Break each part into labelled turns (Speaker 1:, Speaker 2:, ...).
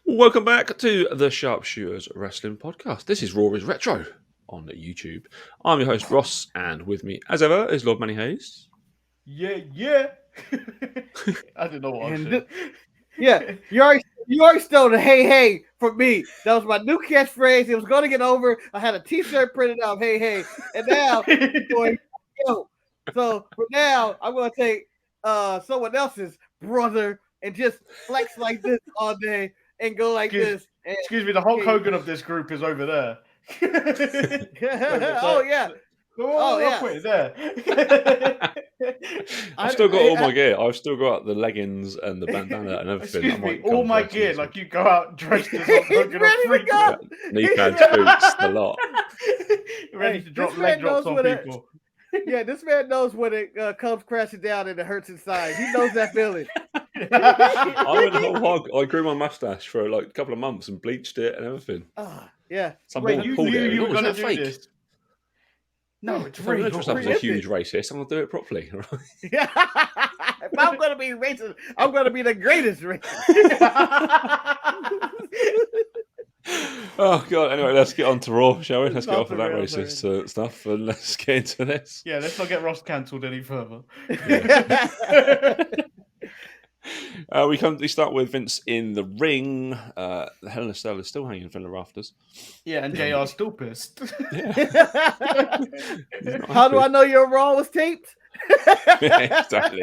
Speaker 1: Welcome back to the Sharpshooters Wrestling Podcast. This is Raw is Retro on YouTube. I'm your host, Ross, and with me, as ever, is Lord Manny Hayes.
Speaker 2: Yeah. I didn't know what I was saying.
Speaker 3: You already stole the hey from me. That was my new catchphrase. It was going to get over. I had a T-shirt printed out, hey, and now it's going yo. So for now, I'm going to take someone else's brother and just flex like this all day and go like this. And,
Speaker 2: Excuse me, the Hulk Hogan of this group is over there.
Speaker 3: Oh yeah.
Speaker 2: Put it there.
Speaker 1: I've still got all my gear. I've still got the leggings and the bandana and everything.
Speaker 2: Excuse me, all my gear, like you go out dressed as Hulk Hogan
Speaker 3: ready to go.
Speaker 1: Knee pads, boots, the lot.
Speaker 2: Ready to drop leg drops on people.
Speaker 3: Yeah, this man knows when it comes crashing down and it hurts inside. He knows that feeling.
Speaker 1: I went whole hog. I grew my mustache for like a couple of months and bleached it and everything.
Speaker 3: Yeah.
Speaker 2: Wait, you knew you were going to do this? No, it's real.
Speaker 1: If I'm a huge racist, I'm going to do it properly. Right?
Speaker 3: Yeah. If I'm going to be racist, I'm going to be the greatest racist.
Speaker 1: Oh god! Anyway, let's get on to Raw, shall we? Let's get off of that racist stuff and let's get into this.
Speaker 2: Yeah, let's not get Ross cancelled any further.
Speaker 1: We start with Vince in the ring. The Hell in a Cell is still hanging from the rafters.
Speaker 2: Yeah, and JR's still pissed.
Speaker 3: How do I know your Raw was taped?
Speaker 1: Yeah, exactly.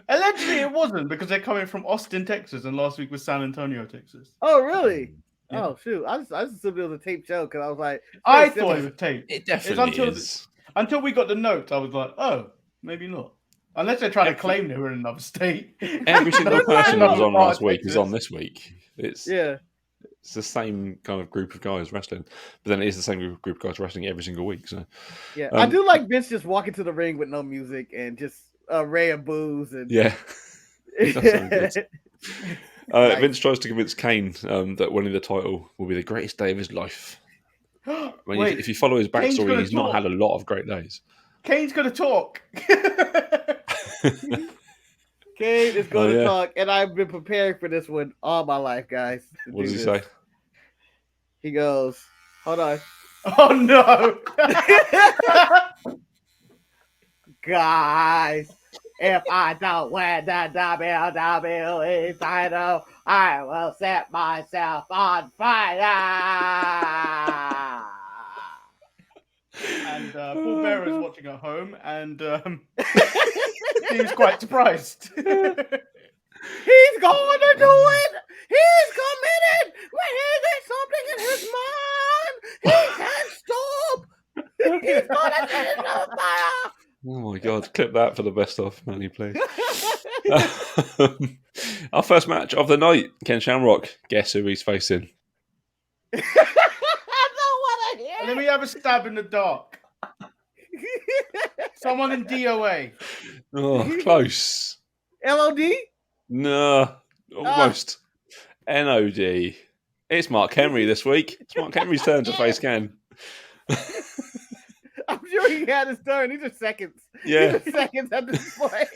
Speaker 2: Allegedly, it wasn't because they're coming from Austin, Texas, and last week was San Antonio, Texas.
Speaker 3: Oh, really?
Speaker 2: Yeah.
Speaker 3: Oh, shoot. I just assumed it was a tape show because I was like...
Speaker 2: I thought it was taped.
Speaker 1: It definitely is.
Speaker 2: Until we got the note, I was like, oh, maybe not. Unless they're trying to claim they were in another state.
Speaker 1: Every single person that was on last week is on this week. It's the same kind of group of guys wrestling, but then it is the same group of guys wrestling every single week. So
Speaker 3: yeah, I do like Vince just walking to the ring with no music and just a ray of booze and
Speaker 1: Nice. Vince tries to convince Kane that winning the title will be the greatest day of his life. If you follow his backstory, he's not had a lot of great days.
Speaker 2: Kane's going to talk.
Speaker 3: Kane is going to talk, and I've been preparing for this one all my life, guys.
Speaker 1: What does he say?
Speaker 3: He goes, hold on.
Speaker 2: Oh, no.
Speaker 3: Guys, if I don't win the WWE title, I will set myself on fire.
Speaker 2: And Paul Bearer is watching at home, and he was quite surprised.
Speaker 3: He's going to do it. He's committed. When he gets something in his mind, he can't stop. He's going to set it on fire.
Speaker 1: Oh my god, clip that for the best of, Manny, please. Our first match of the night, Ken Shamrock. Guess who he's facing?
Speaker 3: I don't want to hear.
Speaker 2: Let me have a stab in the dark. Someone in DOA.
Speaker 1: Oh, close.
Speaker 3: LOD?
Speaker 1: No, almost. NOD. It's Mark Henry this week. It's Mark Henry's turn to face Ken.
Speaker 3: I'm sure he had his turn. These are seconds.
Speaker 1: Yeah.
Speaker 3: These are seconds at this point.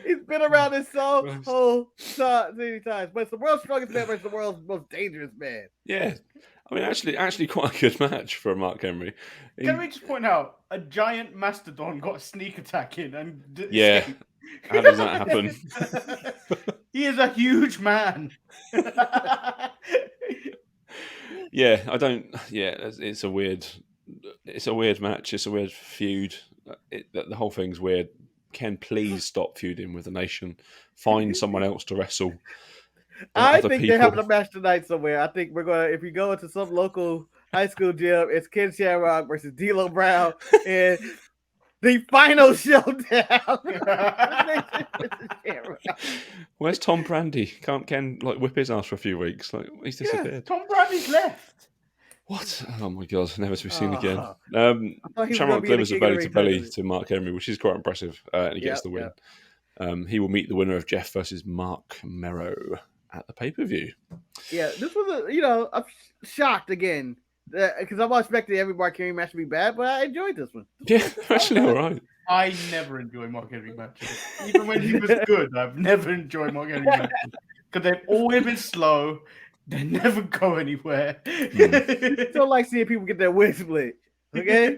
Speaker 3: He's been around this whole many times. But it's the world's strongest man versus the world's most dangerous man.
Speaker 1: Yeah. I mean, actually quite a good match for Mark Henry.
Speaker 2: Can we just point out, a giant mastodon got a sneak attack in and...
Speaker 1: Yeah. How does that happen?
Speaker 2: He is a huge man.
Speaker 1: Yeah, I don't... Yeah, it's a weird match. It's a weird feud. The whole thing's weird. Ken, please stop feuding with the nation. Find someone else to wrestle.
Speaker 3: I think they're having a match tonight somewhere. I think we're going to, if you go into some local high school gym, it's Ken Shamrock versus D'Lo Brown and the final showdown.
Speaker 1: Where's Tom Brandy? Can't Ken whip his ass for a few weeks? He's disappeared.
Speaker 2: Yeah, Tom Brandy's left.
Speaker 1: What? Oh my god, never to be seen again. Shamrock delivers a belly to belly to Mark Henry, which is quite impressive, and he gets the win. He will meet the winner of Jeff versus Mark Merrow at the pay-per-view.
Speaker 3: Yeah, this was I'm shocked again because I'm not expecting every Mark Henry match to be bad, but I enjoyed this one.
Speaker 1: Yeah, actually all right.
Speaker 2: I never enjoy Mark Henry matches. Even when he was good, I've never enjoyed Mark Henry matches. because they've always been slow. They never go anywhere.
Speaker 3: Don't like seeing people get their wig split. Okay.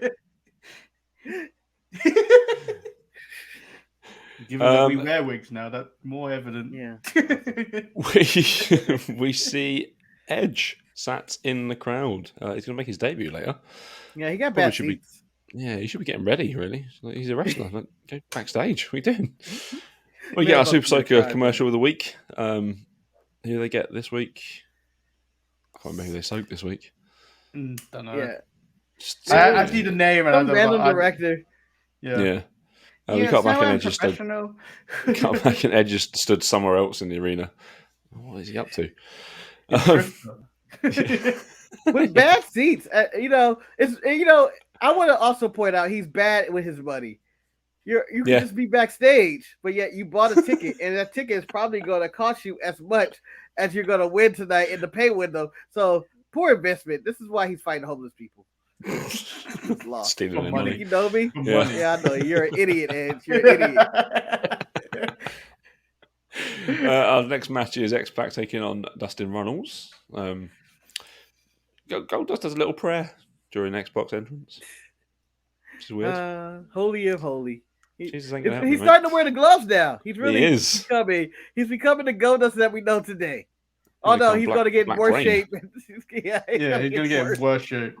Speaker 2: Given that we wear wigs now, that's more evident.
Speaker 3: Yeah.
Speaker 1: We see Edge sat in the crowd. He's going to make his debut later.
Speaker 3: Yeah, he got bad seats.
Speaker 1: He should be getting ready, really. He's a wrestler. Go backstage. What are you doing? We get our Super Soaker commercial of the week. Who do they get this week? I can't remember who they soaked this week.
Speaker 2: Don't know.
Speaker 3: Yeah.
Speaker 2: I see the name and
Speaker 3: some random director.
Speaker 1: Yeah. We cut back and Edge just stood somewhere else in the arena. What is he up to?
Speaker 3: With bad seats, I want to also point out he's bad with his money. You can just be backstage, but yet you bought a ticket, and that ticket is probably going to cost you as much as you're going to win tonight in the pay window. So poor investment. This is why he's fighting homeless people.
Speaker 1: Stealing their money.
Speaker 3: You know me?
Speaker 1: Yeah,
Speaker 3: I know. You're an idiot, Edge. You're an
Speaker 1: idiot. Our next match is X-Pac taking on Dustin Runnels. Goldust does a little prayer during Xbox entrance. Which is weird.
Speaker 3: Holy of holy.
Speaker 1: He's
Speaker 3: starting to wear the gloves now. He's really becoming the Goldust that we know today. Oh no, he's going to get in worse shape.
Speaker 2: He's going to get in worse shape.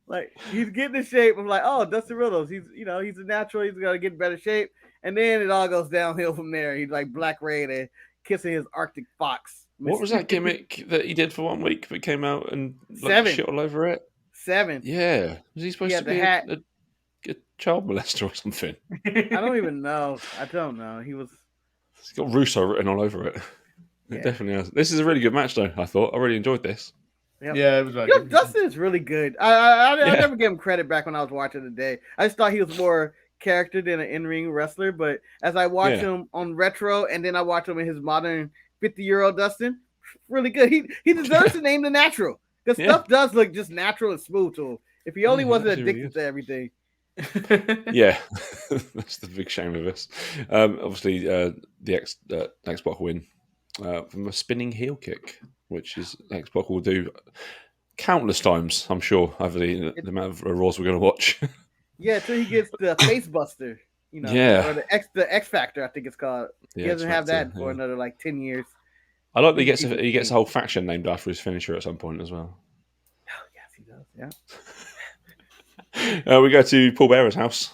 Speaker 3: like he's getting in shape. I'm like, oh, Dustin Runnels. He's a natural. He's going to get in better shape, and then it all goes downhill from there. He's like Black Rain and kissing his Arctic fox.
Speaker 1: What was that gimmick that he did for 1 week that came out and shit all over it?
Speaker 3: 7.
Speaker 1: Yeah, was he supposed to be a child molester or something?
Speaker 3: I don't even know. I don't know. He's
Speaker 1: got Russo written all over it. It definitely has. This is a really good match, though. I thought I really enjoyed this.
Speaker 3: Yep.
Speaker 2: Yeah, it was like
Speaker 3: Dustin is really good. I never gave him credit back when I was watching today. I just thought he was more character than an in-ring wrestler. But as I watch him on retro, and then I watch him in his modern 50-year-old Dustin, really good. He deserves the name the Natural because stuff does look just natural and smooth to him. If he only wasn't addicted to everything.
Speaker 1: Yeah, that's the big shame of this. Obviously, the X-Pac win from a spinning heel kick, which is X-Pac will do countless times, I'm sure, over the amount of Raws we're going to watch.
Speaker 3: Yeah, until he gets the face buster, or the X Factor, I think it's called. He doesn't have that for another 10 years.
Speaker 1: I like that he gets a whole faction named after his finisher at some point as well.
Speaker 3: Oh yes, he does. Yeah.
Speaker 1: We go to Paul Bearer's house.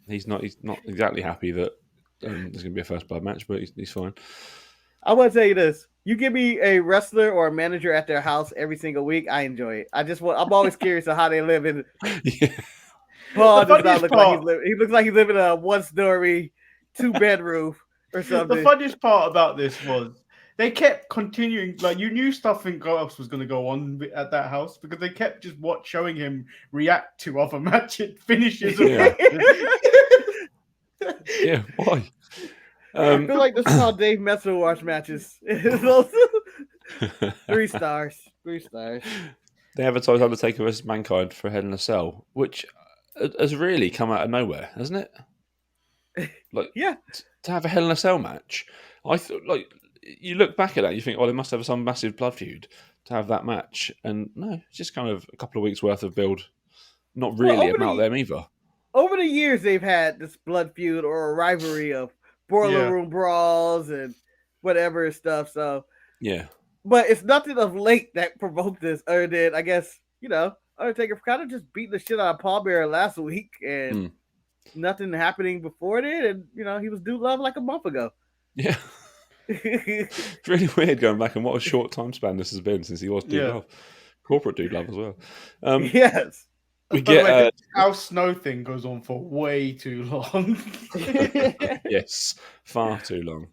Speaker 1: He's not exactly happy that there's going to be a first blood match, but he's fine.
Speaker 3: I want to tell you this: you give me a wrestler or a manager at their house every single week, I enjoy it. I'm always curious of how they live in.
Speaker 1: Yeah.
Speaker 3: Paul does not look like he looks like he's living in a 1-story, 2-bedroom or something.
Speaker 2: The funniest part about this was they kept continuing. You knew something else was going to go on at that house because they kept just showing him react to other matches, finishes.
Speaker 1: Yeah, why?
Speaker 3: I feel like this is how Dave Messer watch matches. 3 stars. 3 stars.
Speaker 1: They advertised Undertaker versus Mankind for Hell in a Cell, which has really come out of nowhere, hasn't it? To have a Hell in a Cell match, I thought you look back at that, you think, oh, they must have some massive blood feud to have that match, and no, it's just kind of a couple of weeks worth of build. Not really about them either.
Speaker 3: Over the years, they've had this blood feud or a rivalry of boiler room brawls and whatever stuff. So but it's nothing of late that provoked this, other than I guess Undertaker kind of just beat the shit out of Paul Bearer last week, and nothing happening before it, and he was Dude Love like a month ago.
Speaker 1: Yeah, it's really weird going back and what a short time span this has been since he was Dude Love, corporate Dude Love as well.
Speaker 3: Yes.
Speaker 1: We get
Speaker 2: the Al Snow thing goes on for way too long.
Speaker 1: Yes, far too long.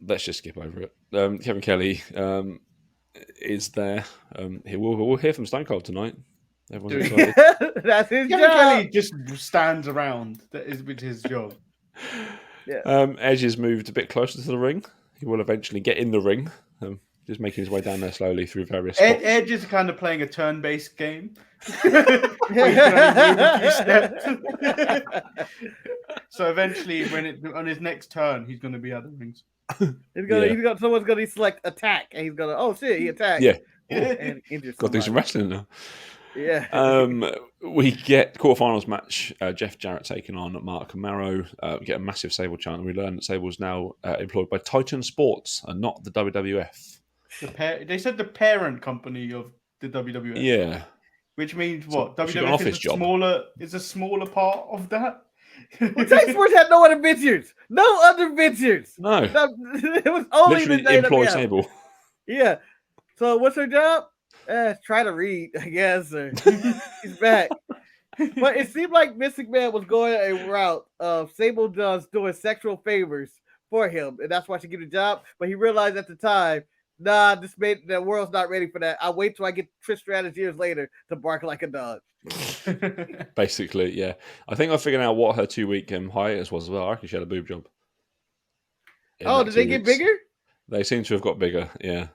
Speaker 1: Let's just skip over it. Kevin Kelly is there. We'll hear from Stone Cold tonight. Everyone's excited.
Speaker 3: That's his
Speaker 2: Kevin
Speaker 3: job.
Speaker 2: Kelly just stands around. That is his job.
Speaker 1: Yeah. Edge is moved a bit closer to the ring. He will eventually get in the ring. just making his way down there slowly through various spots.
Speaker 2: Edge is kind of playing a turn-based game. Where you can only move a few steps. So eventually, on his next turn, he's going to be out of the rings.
Speaker 3: Someone's going to select attack, and he's going to, oh shit, he attacked.
Speaker 1: Yeah.
Speaker 3: And
Speaker 1: Got to do some wrestling now.
Speaker 3: Yeah.
Speaker 1: We get quarterfinals match. Jeff Jarrett taking on Mark Marrow. We get a massive Sable chant, and we learn that Sable's now employed by Titan Sports and not the WWF.
Speaker 2: They said the parent company of the WWF.
Speaker 1: Yeah.
Speaker 2: Which means what?
Speaker 1: So
Speaker 2: WWF is a smaller part of that.
Speaker 3: Well, Titan Sports had no other ventures. No other ventures.
Speaker 1: No.
Speaker 3: It was only
Speaker 1: literally
Speaker 3: the
Speaker 1: employ
Speaker 3: WWF.
Speaker 1: Sable.
Speaker 3: Yeah. So what's her job? Try to read, I guess. Or he's back. But it seemed like Vince McMahon was going a route of Sable doing sexual favors for him, and that's why she get a job. But he realized at the time, the world's not ready for that. I'll wait till I get Trish Stratus years later to bark like a dog.
Speaker 1: Basically, yeah. I think I figured out what her 2-week hiatus was as well. I reckon she had a boob job.
Speaker 3: Did they get bigger?
Speaker 1: They seem to have got bigger, yeah.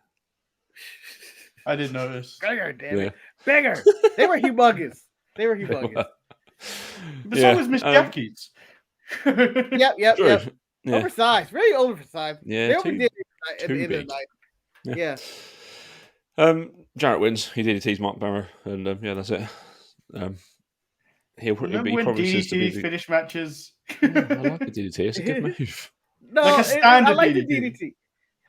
Speaker 2: I didn't notice.
Speaker 3: Bigger, damn it. Bigger. They were humongous.
Speaker 2: But so was Miss Jackie's.
Speaker 3: Yep.
Speaker 1: Yeah.
Speaker 3: Oversized. Really oversized.
Speaker 1: Yeah,
Speaker 3: they overdid it at the end of the night. Yeah.
Speaker 1: Jarrett wins. He DDT's Mark Barrow, and that's it. He'll
Speaker 2: Remember
Speaker 1: be
Speaker 2: when
Speaker 1: promises
Speaker 2: DDT
Speaker 1: to be
Speaker 2: finish matches?
Speaker 1: I like the DDT. It's a good move.
Speaker 3: No,
Speaker 2: Like a standard
Speaker 3: I like
Speaker 2: DDT.
Speaker 3: the DDT.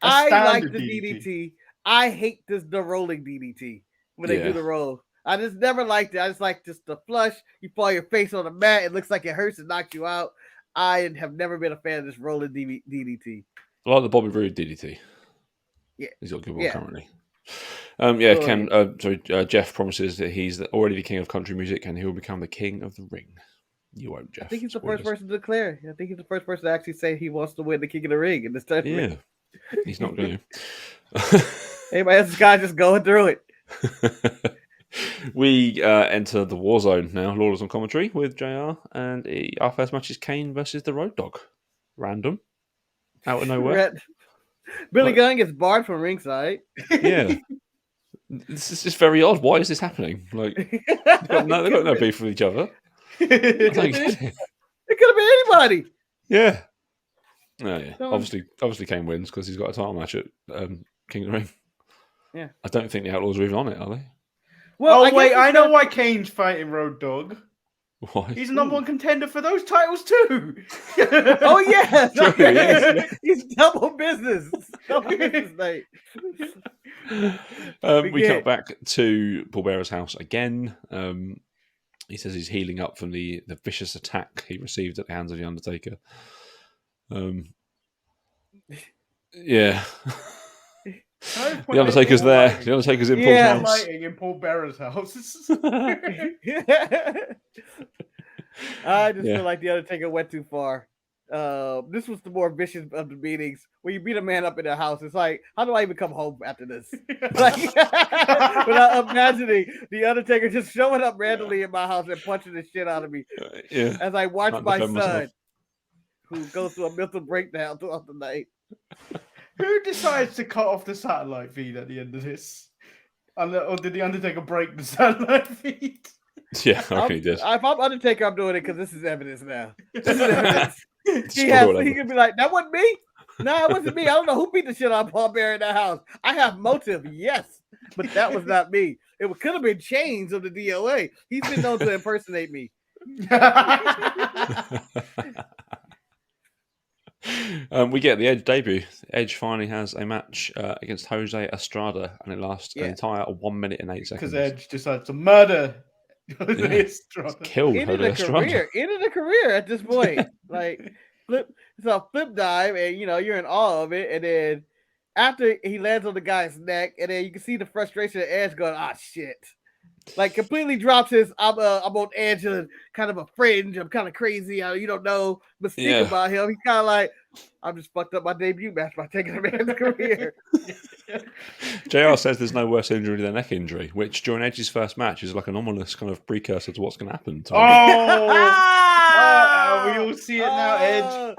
Speaker 2: A
Speaker 3: I like
Speaker 2: standard
Speaker 3: the
Speaker 2: DDT.
Speaker 3: DDT. I hate the rolling DDT when they do the roll. I just never liked it. I just like just the flush. You fall your face on the mat. It looks like it hurts and knocks you out. I have never been a fan of this rolling DDT.
Speaker 1: I like the Bobby Roode DDT.
Speaker 3: Yeah.
Speaker 1: He's got a good one currently. Jeff promises that he's already the king of country music and he will become the king of the ring. You won't, Jeff.
Speaker 3: I think he's the first person to declare. I think he's the first person to actually say he wants to win the king of the ring in this tournament.
Speaker 1: Yeah. He's not going to.
Speaker 3: Anybody else just going through it.
Speaker 1: We enter the war zone now. Lawless on commentary with JR, and our first match is Kane versus the Road Dogg. Random, out of nowhere.
Speaker 3: Billy Gunn gets barred from ringside.
Speaker 1: Yeah, this is just very odd. Why is this happening? Like, they've got no beef with each other.
Speaker 3: It could have been anybody.
Speaker 1: Yeah. Oh, yeah. Obviously, Kane wins because he's got a title match at King of the Ring.
Speaker 3: Yeah.
Speaker 1: I don't think the Outlaws are even on it, are they?
Speaker 2: Well, I know why Kane's fighting Road Dogg.
Speaker 1: Why?
Speaker 2: He's the number one contender for those titles too.
Speaker 3: Oh yeah,
Speaker 1: True,
Speaker 3: he's double business. Mate.
Speaker 1: We cut back to Paul Bearer's house again. He says he's healing up from the vicious attack he received at the hands of the Undertaker. Yeah. The Undertaker's there. The Undertaker's in Paul's house.
Speaker 2: Lighting in Paul Bearer's house.
Speaker 3: I just feel like the Undertaker went too far. This was the more vicious of the meetings. When you beat a man up in the house, it's like, how do I even come home after this? Like, without imagining the Undertaker just showing up randomly in my house and punching the shit out of me. As I watch my son, who goes through a mental breakdown throughout the night.
Speaker 2: Who decides to cut off the satellite feed at the end of this? Or did the Undertaker break the satellite feed?
Speaker 1: Yeah, I reckon he did.
Speaker 3: If I'm Undertaker, I'm doing it because this is evidence now. This is evidence. He can be like, that wasn't me. No, it wasn't me. I don't know who beat the shit out of Paul Bearer in that house. I have motive, yes, but that was not me. It could have been Chains of the DOA. He's been known to impersonate me.
Speaker 1: We get the Edge debut. Edge finally has a match against Jose Estrada, and it lasts an entire 1 minute and 8 seconds.
Speaker 2: Because Edge decides to murder Jose Estrada.
Speaker 1: Killed Jose Estrada.
Speaker 3: Ended a career at this point. Like, it's a flip dive, and you're in awe of it. And then after he lands on the guy's neck, and then you can see the frustration of Edge going, shit. Like, completely drops his I'm on edge and kind of a fringe. I'm kind of crazy. You don't know mystique about him. He's kind of like, I'm just fucked up my debut match by taking a man's career.
Speaker 1: JR says there's no worse injury than neck injury, which during Edge's first match is like an ominous kind of precursor to what's going to happen.
Speaker 2: We all see it now, Edge.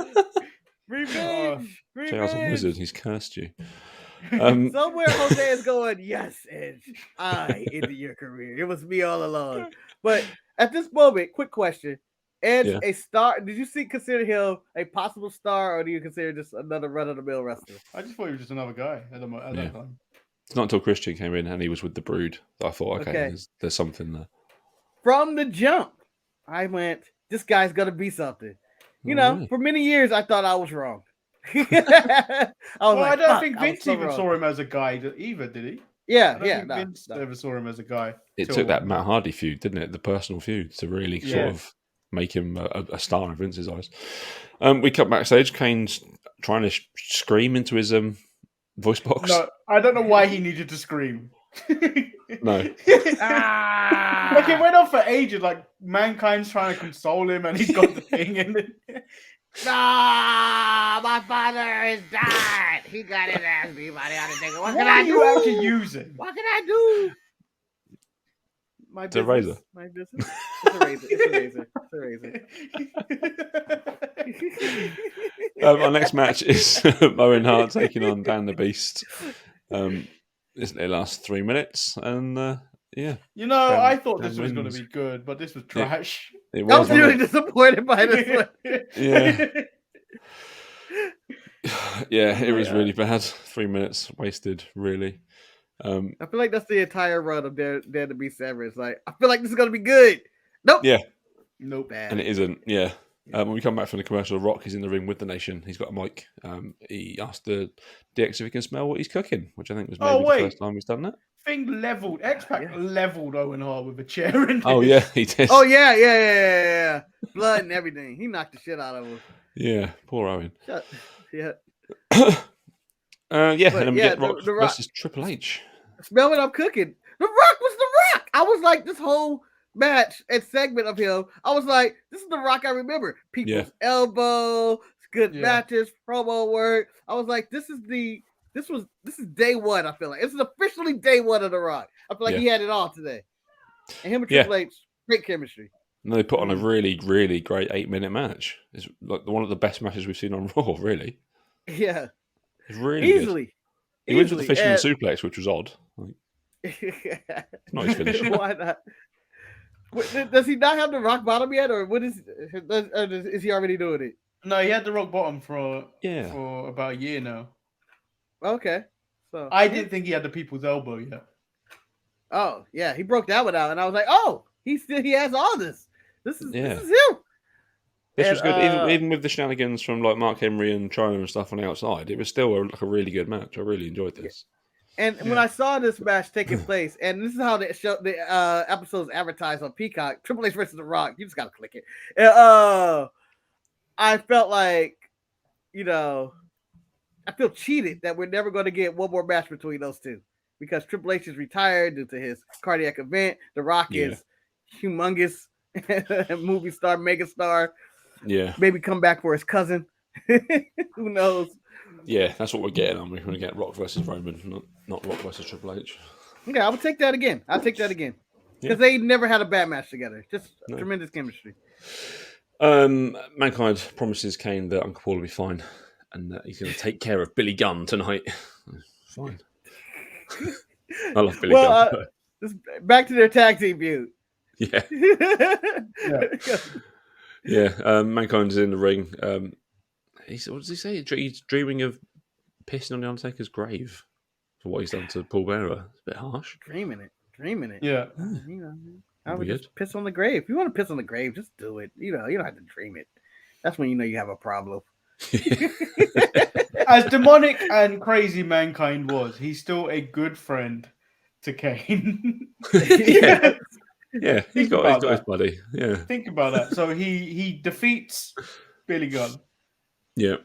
Speaker 3: Revenge.
Speaker 1: JR's a wizard. He's cursed you.
Speaker 3: Somewhere Jose is going, yes, Edge, I ended your career. It was me all along. But at this moment, quick question. Edge, a star. Did you consider him a possible star, or do you consider just another run-of-the-mill wrestler?
Speaker 2: I just thought he was just another guy at that time.
Speaker 1: It's not until Christian came in and he was with the Brood that I thought, okay. There's something there.
Speaker 3: From the jump, I went, this guy's going to be something. For many years, I thought I was wrong. I
Speaker 2: don't think Vince even saw him as a guy either, did he?
Speaker 3: Yeah,
Speaker 2: Vince never saw him as a guy.
Speaker 1: It took that Matt Hardy feud, didn't it? The personal feud to really sort of make him a star in Vince's eyes. We cut backstage. Kane's trying to scream into his voice box.
Speaker 2: No, I don't know why he needed to scream.
Speaker 1: No.
Speaker 2: Like it went on for ages. Like Mankind's trying to console him, and he's got the thing in it.
Speaker 3: No, my father is died. He got his ass beat by the Undertaker. What can I do?
Speaker 2: You actually using?
Speaker 3: What can I do?
Speaker 1: It's a razor.
Speaker 3: My business. It's a razor. It's a razor.
Speaker 1: Our next match is Owen Hart taking on Dan the Beast. It lasts 3 minutes, and
Speaker 2: I thought this was going to be good, but this was trash.
Speaker 3: I was really disappointed by this one.
Speaker 1: Yeah, it was really bad. 3 minutes wasted, really.
Speaker 3: I feel like that's the entire run of Dan the Beast Everest. Like, I feel like this is going to be good. Nope.
Speaker 1: Yeah.
Speaker 3: Nope. Bad.
Speaker 1: And it isn't. Yeah. When we come back from the commercial, Rock is in the ring with the Nation. He's got a mic. He asked the DX if he can smell what he's cooking, which I think was maybe the first time he's done that.
Speaker 2: Thing leveled. X-Pac leveled Owen Hart with a chair in
Speaker 1: Oh, yeah, he did.
Speaker 3: Oh, yeah. Blood and everything. He knocked the shit out of him.
Speaker 1: Yeah, poor Owen.
Speaker 3: Yeah.
Speaker 1: And then we get Rock versus Triple H.
Speaker 3: Smell what I'm cooking. The Rock was the Rock. I was like, this whole match and segment of him, I was like, this is the Rock I remember. People's elbow, good matches, promo work. I was like, this is day one. I feel like this is officially day one of the Rock. I feel like he had it all today. And him and Triple H, great chemistry.
Speaker 1: And they put on a really, really great 8-minute match. It's like one of the best matches we've seen on Raw, really.
Speaker 3: Yeah.
Speaker 1: It's really
Speaker 3: easily.
Speaker 1: Good. He wins with the fisherman suplex, which was odd. Not his finish.
Speaker 3: Why not? Does he not have the rock bottom yet, or is he already doing it?
Speaker 2: No, he had the rock bottom for about a year now.
Speaker 3: Okay, so
Speaker 2: I didn't think he had the people's elbow yet.
Speaker 3: Oh yeah, he broke that one out, and I was like, oh, he has all this. This is him.
Speaker 1: This was good, even with the shenanigans from like Mark Henry and China and stuff on the outside. It was still a really good match. I really enjoyed this.
Speaker 3: And when I saw this match taking place, and this is how the episodes advertised on Peacock, Triple H versus The Rock, you just gotta click it. I felt like, I feel cheated that we're never going to get one more match between those two because Triple H is retired due to his cardiac event. The Rock is humongous movie star, mega star.
Speaker 1: Yeah,
Speaker 3: maybe come back for his cousin. Who knows?
Speaker 1: Yeah, that's what we're getting. We're going to get Rock versus Roman, not Rock versus Triple H.
Speaker 3: Yeah, I would take that again. Because they never had a bad match together. Just tremendous chemistry.
Speaker 1: Mankind promises Kane that Uncle Paul will be fine and that he's going to take care of Billy Gunn tonight. Fine. I love Billy Gunn.
Speaker 3: Back to their tag team feud.
Speaker 1: Yeah. Mankind's in the ring. What does he say? He's dreaming of pissing on the Undertaker's grave for what he's done to Paul Bearer. It's a bit harsh.
Speaker 3: Dreaming it.
Speaker 2: Yeah.
Speaker 3: I would just piss on the grave. If you want to piss on the grave, just do it. You don't have to dream it. That's when you have a problem.
Speaker 2: As demonic and crazy Mankind was, he's still a good friend to Kane.
Speaker 1: Yeah, he's got his buddy. Yeah.
Speaker 2: Think about that. So he defeats Billy Gunn.
Speaker 1: Yeah.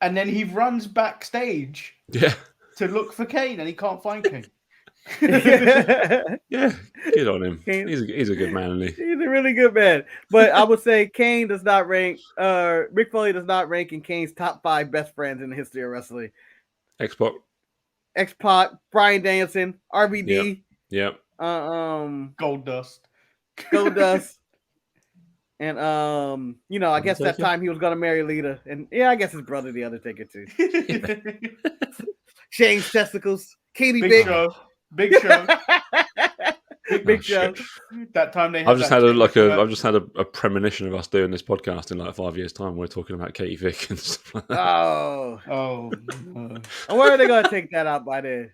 Speaker 2: And then he runs backstage to look for Kane and he can't find Kane.
Speaker 1: Yeah, good on him. He's a good man, isn't he?
Speaker 3: He's a really good man. But I would say Kane does not rank, Mick Foley does not rank in Kane's top 5 best friends in the history of wrestling. X-Pac, Bryan Danielson, RVD.
Speaker 1: Yep.
Speaker 2: Goldust.
Speaker 3: And I guess that time he was gonna marry Lita, and I guess his brother, the Undertaker, too. Shane's testicles. Katie
Speaker 2: Big
Speaker 3: Big.
Speaker 2: Show. Big Show.
Speaker 3: Big Show.
Speaker 2: That time they had
Speaker 1: I've just had a premonition of us doing this podcast in like 5 years' time. We're talking about Katie Vick and stuff like that.
Speaker 2: Oh.
Speaker 3: Where are they gonna take that out by then?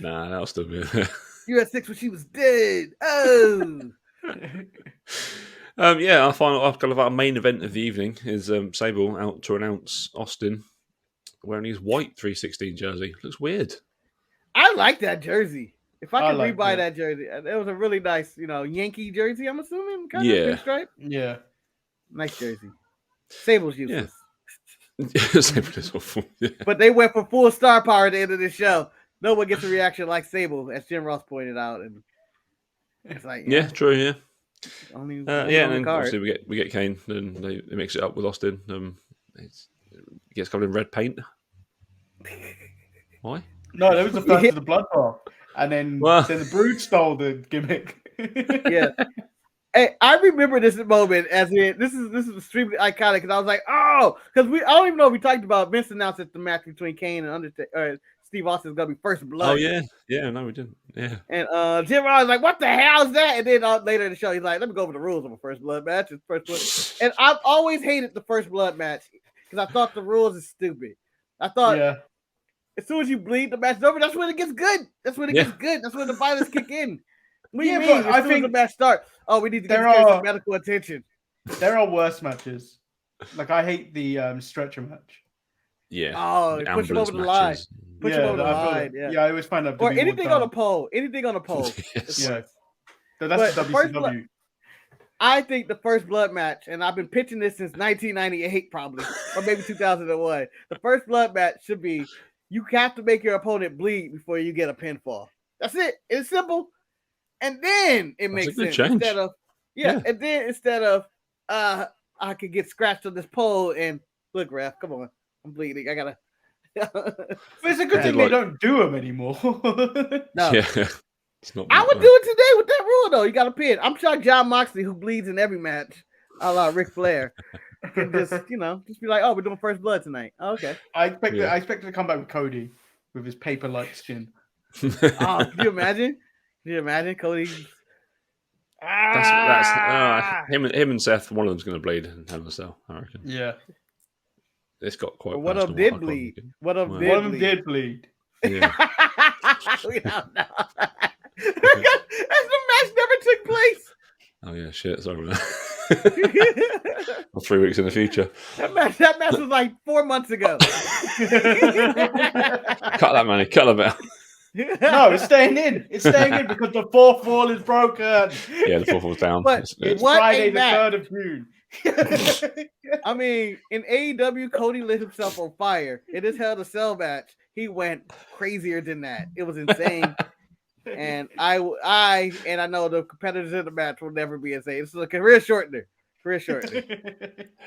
Speaker 1: Nah, that'll still be there.
Speaker 3: You had sex when she was dead. Oh.
Speaker 1: I've got our main event of the evening is Sable out to announce Austin wearing his white 316 jersey. Looks weird.
Speaker 3: I like that jersey. If I could rebuy that jersey, it was a really nice, Yankee jersey. I'm assuming, kind of pinstripe.
Speaker 2: Yeah,
Speaker 3: nice jersey. Sable's useless.
Speaker 1: Sable is awful. Yeah.
Speaker 3: But they went for full star power at the end of the show. No one gets a reaction like Sable, as Jim Ross pointed out, and it's like
Speaker 1: true, yeah.
Speaker 3: Only
Speaker 1: and then obviously we get Kane, and they mix it up with Austin. It gets covered in red paint. Why?
Speaker 2: No, that was the first of the blood bath, and then the Brood stole the gimmick.
Speaker 3: Yeah. Hey, I remember this moment this is extremely iconic because I was like, because I don't even know if we talked about Vince announced that the match between Kane and Steve Austin is gonna be first blood.
Speaker 1: Oh yeah, no, we didn't. Yeah.
Speaker 3: And Jim Ross was like, "What the hell is that?" And then later in the show, he's like, "Let me go over the rules of a first blood match." It's first blood, and I've always hated the first blood match because I thought the rules is stupid. I thought as soon as you bleed, the match is over. That's when it gets good. That's when it gets good. That's when the violence kick in. What do you mean? I think the match starts. Oh, we need to get some medical attention.
Speaker 2: There are worse matches. Like I hate the stretcher match.
Speaker 1: Yeah.
Speaker 3: Oh, push him over the line. Push him over the line. Yeah,
Speaker 2: I always find that.
Speaker 3: Or anything on a pole. Anything on a pole.
Speaker 1: Yes.
Speaker 2: Yeah. So that's the WCW.
Speaker 3: I think the first blood match, and I've been pitching this since 1998, probably, or maybe 2001. The first blood match should be you have to make your opponent bleed before you get a pinfall. That's it. It's simple. And then it makes sense instead of and then instead of I could get scratched on this pole and look, ref, come on, I'm bleeding. I gotta.
Speaker 2: But it's a good thing they don't do them anymore.
Speaker 3: No,
Speaker 1: it's not.
Speaker 3: I would do it today with that rule though. You got to pin. I'm sure John Moxley, who bleeds in every match, a la Ric Flair, can just be like, "Oh, we're doing first blood tonight." Oh, okay.
Speaker 2: I expect to come back with Cody with his paper-like skin.
Speaker 3: Can you imagine? Can you imagine Cody?
Speaker 1: That's him and Seth. One of them's going to bleed in Hell in a Cell, I reckon.
Speaker 2: Yeah,
Speaker 1: it's got quite.
Speaker 3: One of them did bleed. One of them did bleed.
Speaker 1: Yeah.
Speaker 3: We don't know. As the match never took place.
Speaker 1: Oh yeah, shit. Sorry about that. 3 weeks in the future.
Speaker 3: That match was like 4 months ago.
Speaker 1: Cut that, Manny. Cut that bit.
Speaker 2: No, it's staying in. It's staying in because the fourth wall is broken.
Speaker 1: Yeah, the fourth wall's down.
Speaker 2: But it's Friday the 3rd of June.
Speaker 3: I mean, in AEW, Cody lit himself on fire. In his Hell in a Cell match, he went crazier than that. It was insane. And I know the competitors in the match will never be insane. It's a career shortener.
Speaker 1: Who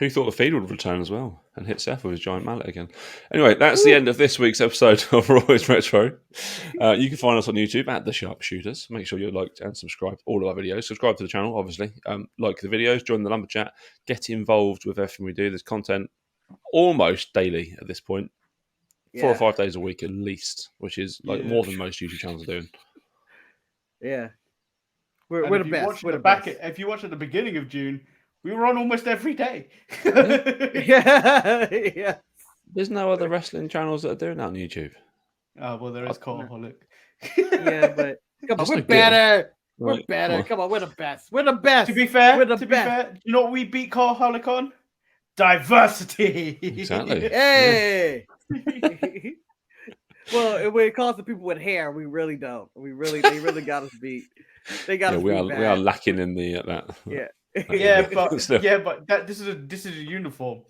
Speaker 1: thought the Fiend would return as well and hit Seth with his giant mallet again? Anyway, that's the end of this week's episode of Roy's Retro. You can find us on YouTube at The Sharpshooters. Make sure you like and subscribe to all of our videos. Subscribe to the channel, obviously. Like the videos, join the Lumber Chat, get involved with everything we do. There's content almost daily at this point. 4 or 5 days a week at least, which is more than most YouTube channels are doing.
Speaker 3: Yeah. We're the best.
Speaker 2: If you watch at the beginning of June, we were on almost every day.
Speaker 3: Yeah.
Speaker 1: There's no other wrestling channels that are doing that on YouTube.
Speaker 2: Oh, well, there is Cultaholic.
Speaker 3: Yeah, but come on, we're better. We're better. Come on, we're the best. We're the best.
Speaker 2: To be fair, you know what we beat Cultaholic on? Diversity.
Speaker 1: Exactly.
Speaker 3: Hey. Well, when it comes to people with hair, we really don't. They really got us beat. They got us beat.
Speaker 1: We are lacking in that.
Speaker 3: Yeah.
Speaker 2: But this is a uniform.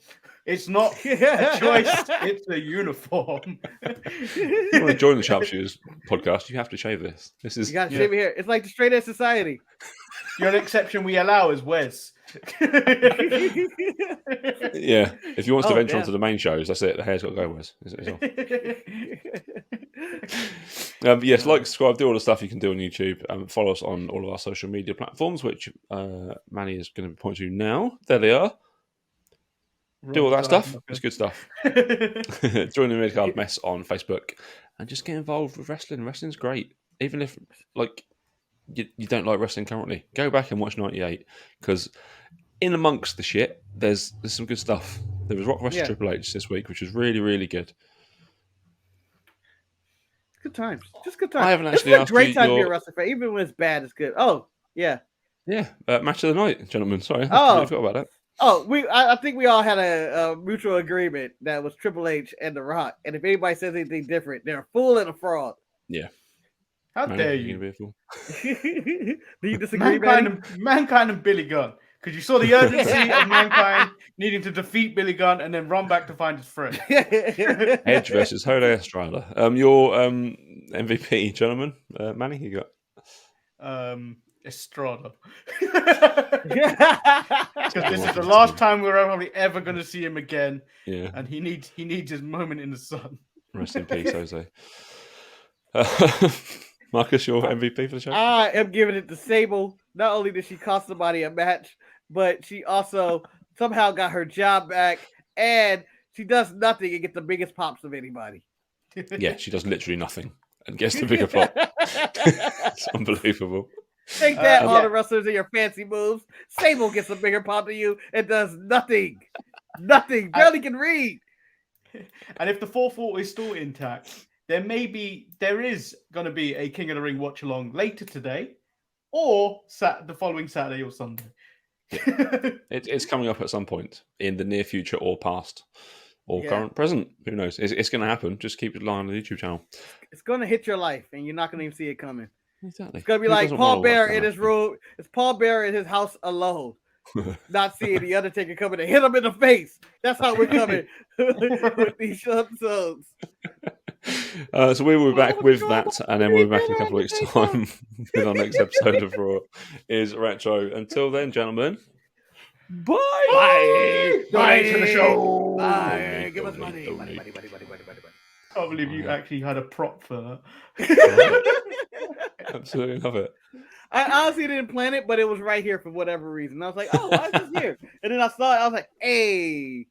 Speaker 2: It's not a choice. It's a uniform.
Speaker 1: If you want to join the Sharpshooters podcast, you have to shave this.
Speaker 3: You got to shave your hair. It's like the straight edge society.
Speaker 2: The only exception we allow is Wes.
Speaker 1: Yeah, if you want to venture onto the main shows, that's it. The hair's got to go, Wes. Yes, subscribe, do all the stuff you can do on YouTube. Follow us on all of our social media platforms, which Manny is going to point to now. There they are. do all that stuff. It's good stuff. Join the Midcard Mess on Facebook and just get involved with wrestling. Wrestling's great. Even if you don't like wrestling currently, go back and watch 98 because in amongst the shit, there's some good stuff. There was Rock vs Triple H this week, which was really, really good.
Speaker 3: Good times. Just good times.
Speaker 1: I haven't actually asked
Speaker 3: great time to be a wrestling fan. Even when it's bad, it's good. Oh, yeah.
Speaker 1: Yeah. Match of the night, gentlemen. Sorry. I completely forgot about that.
Speaker 3: Oh, I think we all had a mutual agreement that was Triple H and The Rock. And if anybody says anything different, they're a fool and a fraud.
Speaker 1: Yeah.
Speaker 2: How dare you?
Speaker 1: Be a fool?
Speaker 3: Do you disagree,
Speaker 2: Mankind and Billy Gunn. Because you saw the urgency of Mankind needing to defeat Billy Gunn and then run back to find his friend.
Speaker 1: Edge versus Jose Estrada. Your MVP, gentlemen. Manny, you got?
Speaker 2: Estrada. Because this is the last time we're probably ever going to see him again.
Speaker 1: Yeah.
Speaker 2: And he needs his moment in the sun.
Speaker 1: Rest in peace, Jose. Marcus, your MVP for the show?
Speaker 3: I am giving it to Sable. Not only did she cost somebody a match, but she also somehow got her job back, and she does nothing and gets the biggest pops of anybody.
Speaker 1: Yeah, she does literally nothing and gets the bigger pop. It's unbelievable.
Speaker 3: Take that, all the wrestlers and your fancy moves. Sable gets a bigger pop than you and does nothing. Nothing. Barely can read.
Speaker 2: And if the 4-4 is still intact, there is going to be a King of the Ring watch along later today, or the following Saturday or Sunday.
Speaker 1: It's coming up at some point in the near future or past or current present. Who knows? It's going to happen. Just keep an eye on the YouTube channel.
Speaker 3: It's going to hit your life, and you're not going to even see it coming.
Speaker 1: Exactly.
Speaker 3: It's going to be like Paul Bearer in his room. It's Paul Bearer in his house alone. Not seeing the Undertaker coming to hit him in the face. That's how we're coming with these episodes.
Speaker 1: So we will be back with that, and then we'll be back in a couple of weeks' time with our next episode of Raw is Retro. Until then, gentlemen,
Speaker 3: bye!
Speaker 2: Bye to the show!
Speaker 3: Bye! Give us money.
Speaker 2: Money. I can't believe you actually had a prop for that.
Speaker 1: Absolutely love it.
Speaker 3: I honestly didn't plan it, but it was right here for whatever reason. I was like, oh, why is this here? And then I saw it. I was like, hey.